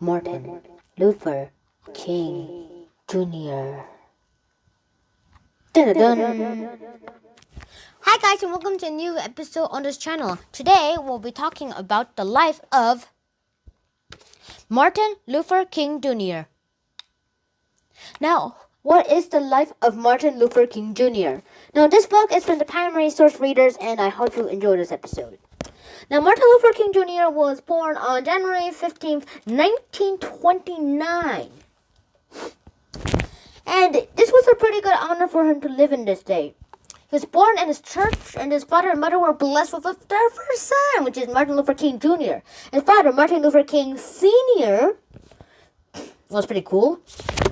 Martin Luther King Jr. Dun-dun-dun. Hi guys and welcome to a new episode on this channel. Today we'll be talking about the life of Martin Luther King Jr. Now, what is the life of Martin Luther King Jr.? Now, this book is from the primary source readers, and I hope you enjoy this episode. Now, Martin Luther King Jr. was born on January 15th, 1929. And this was a pretty good honor for him to live in this day. He was born in his church, and his father and mother were blessed with their first son, which is Martin Luther King Jr. His father, Martin Luther King Sr., was pretty cool,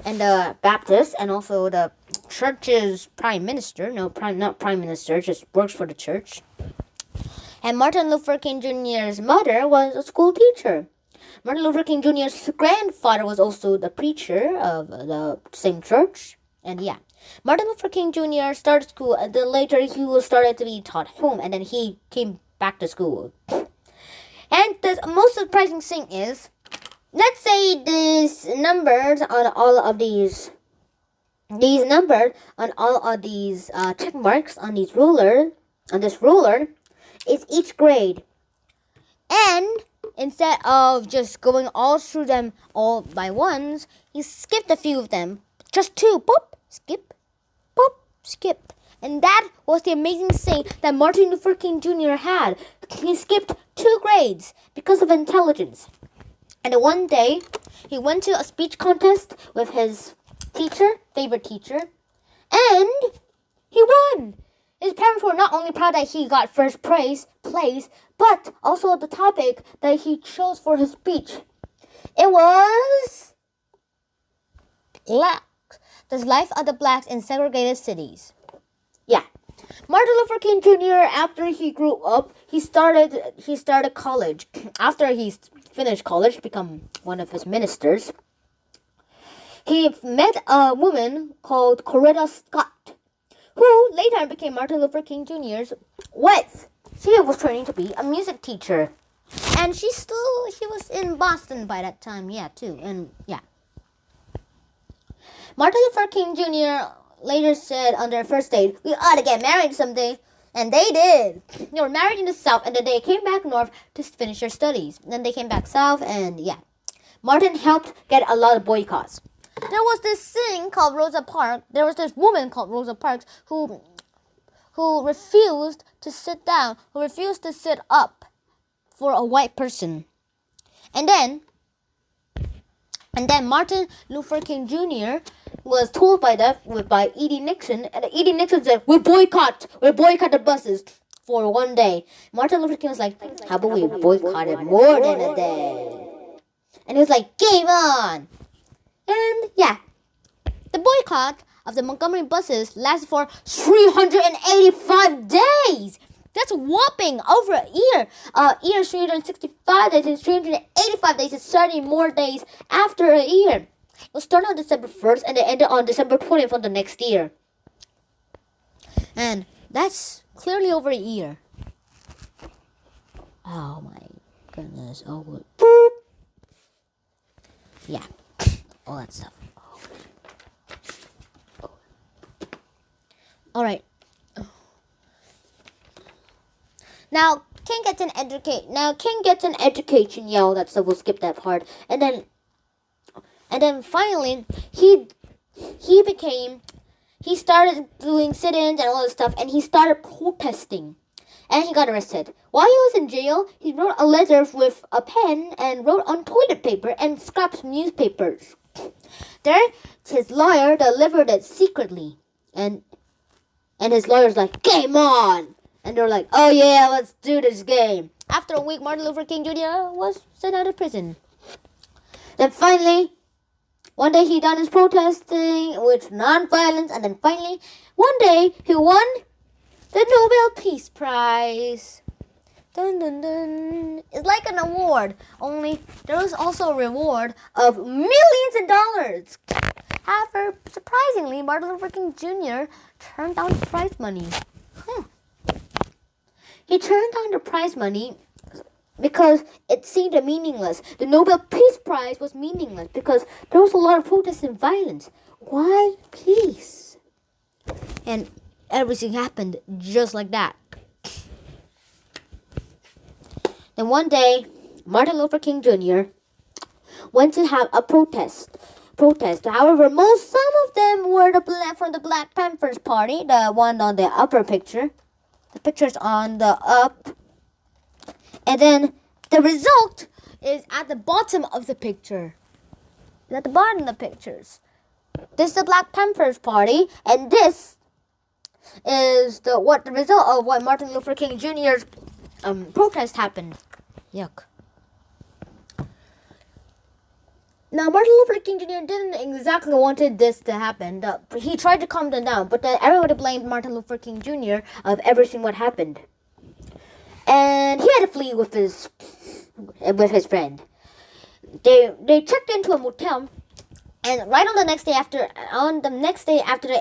and Baptist, and also the church's prime minister. Not prime minister, just works for the church. And Martin Luther King Jr.'s mother was a school teacher. Martin Luther King Jr.'s grandfather was also the preacher of the same church. And yeah, Martin Luther King Jr. started school, and then later he was started to be taught home, and then he came back to school. And the most surprising thing is, let's say these numbers on all of these numbers on all of these check marks on this ruler is each grade. And instead of just going all through them all by ones, he skipped a few of them. Just two. Boop, skip, boop, skip. And that was the amazing thing that Martin Luther King Jr. had. He skipped 2 grades because of intelligence. And one day, he went to a speech contest with his favorite teacher, and he won. His parents were not only proud that he got first place, but also the topic that he chose for his speech. It was Blacks. The life of the blacks in segregated cities. Yeah. Martin Luther King Jr., after he grew up, he started college. After he finished college, become one of his ministers, he met a woman called Coretta Scott, who later became Martin Luther King Jr.'s wife. She was training to be a music teacher. And she was in Boston by that time, too. And yeah. Martin Luther King Jr. later said on their first date, "We ought to get married someday." And they did. They were married in the South, and then they came back north to finish their studies. And then they came back south, and yeah. Martin helped get a lot of boycotts. There was this thing called Rosa Parks. There was this woman called Rosa Parks who refused to sit down, who refused to sit up for a white person. And then Martin Luther King Jr. was told by E.D. Nixon, and E.D. Nixon said, we'll boycott the buses for one day. Martin Luther King was like, how about we boycott it more than a day? And he was like, game on! And yeah, the boycott of the Montgomery buses lasted for 385 days! That's whopping over a year. Year 365 days and 385 days is 30 more days after a year. It started on December 1st and it ended on December 20th of the next year. And that's clearly over a year. Oh my goodness. Oh, boop. Yeah. All that stuff. Oh. Alright. Now, King gets an education. Yeah, that stuff. We'll skip that part. And then finally, he started doing sit-ins and all this stuff, and he started protesting. And he got arrested. While he was in jail, he wrote a letter with a pen and wrote on toilet paper and scrapped newspapers. There, his lawyer delivered it secretly. And his lawyer's like, game on! And they're like, oh yeah, let's do this game. After a week, Martin Luther King Jr. was sent out of prison. Then finally, one day he done his protesting with non-violence, and then finally, one day he won the Nobel Peace Prize. Dun dun dun. It's like an award, only there was also a reward of millions of dollars. However, surprisingly, Martin Luther King Jr. turned down the prize money. He turned down the prize money because it seemed meaningless. The Nobel Peace Prize was meaningless because there was a lot of protests and violence. Why peace? And everything happened just like that. Then one day, Martin Luther King Jr. went to have a protest. However, some of them were from the Black Panthers Party, the one on the upper picture. The picture's on the up. And then the result Is at the bottom of the picture. At the bottom of the pictures. This is the Black Panthers Party, and this is the result of what Martin Luther King Jr.'s protest happened. Yuck. Now, Martin Luther King Jr. didn't exactly wanted this to happen. He tried to calm them down, but then everybody blamed Martin Luther King Jr. of everything what happened. And he had to flee with his friend. They checked into a motel, and right on the next day after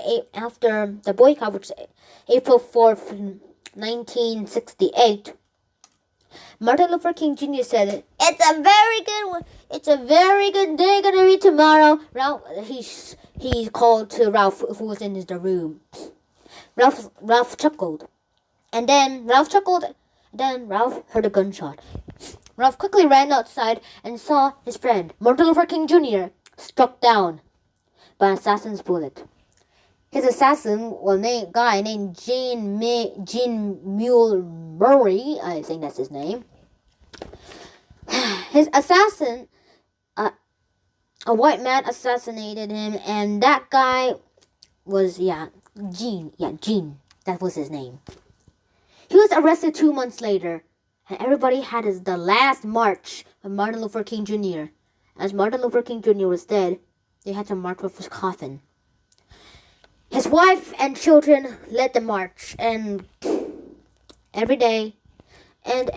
the boycott, which is April 4th, 1968, Martin Luther King Jr. said, "It's a very good day gonna be tomorrow." Ralph, he called to Ralph, who was in the room. Ralph chuckled, and then Ralph heard a gunshot. Ralph quickly ran outside and saw his friend, Martin Luther King Jr., struck down by an assassin's bullet. His assassin was a guy named Gene Mule Murray. I think that's his name. His assassin, a white man, assassinated him, and that guy was Gene. Yeah, Gene. That was his name. He was arrested 2 months later, and everybody had the last march of Martin Luther King Jr. As Martin Luther King Jr. was dead, they had to march with his coffin. His wife and children led the march, and every day, the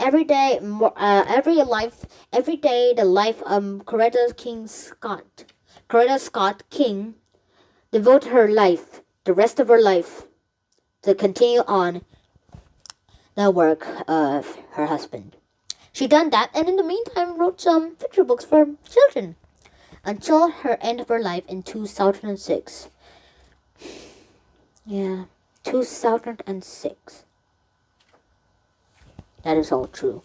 life of Coretta Scott King, devoted her life, the rest of her life, to continue on the work of her husband. She done that, and in the meantime wrote some picture books for children until her end of her life in 2006. Yeah, 2006. That is all true.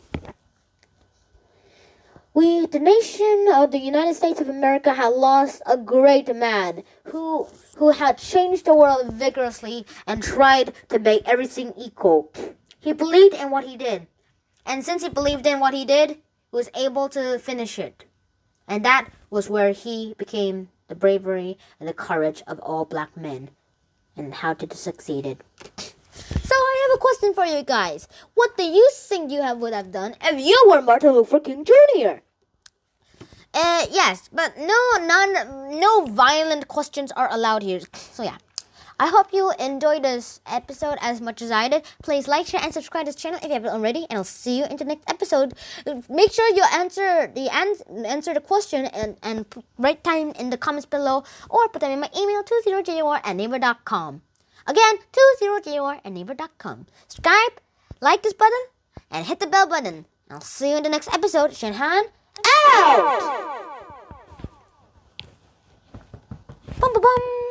The nation of the United States of America had lost a great man who had changed the world vigorously and tried to make everything equal. He believed in what he did. And since he believed in what he did, he was able to finish it. And that was where he became the bravery and the courage of all black men, and how to succeed it. So I have a question for you guys. What do you think you would have done If you were Martin Luther King Jr.? Yes, but no violent questions are allowed here. So yeah. I hope you enjoyed this episode as much as I did. Please like, share, and subscribe to this channel if you haven't already. And I'll see you in the next episode. Make sure you answer the question and write time in the comments below, or put them in my email 20jor@naver.com. Again, 20jor@naver.com. Subscribe, like this button, and hit the bell button. I'll see you in the next episode. Shenhan out. Bum bum bum.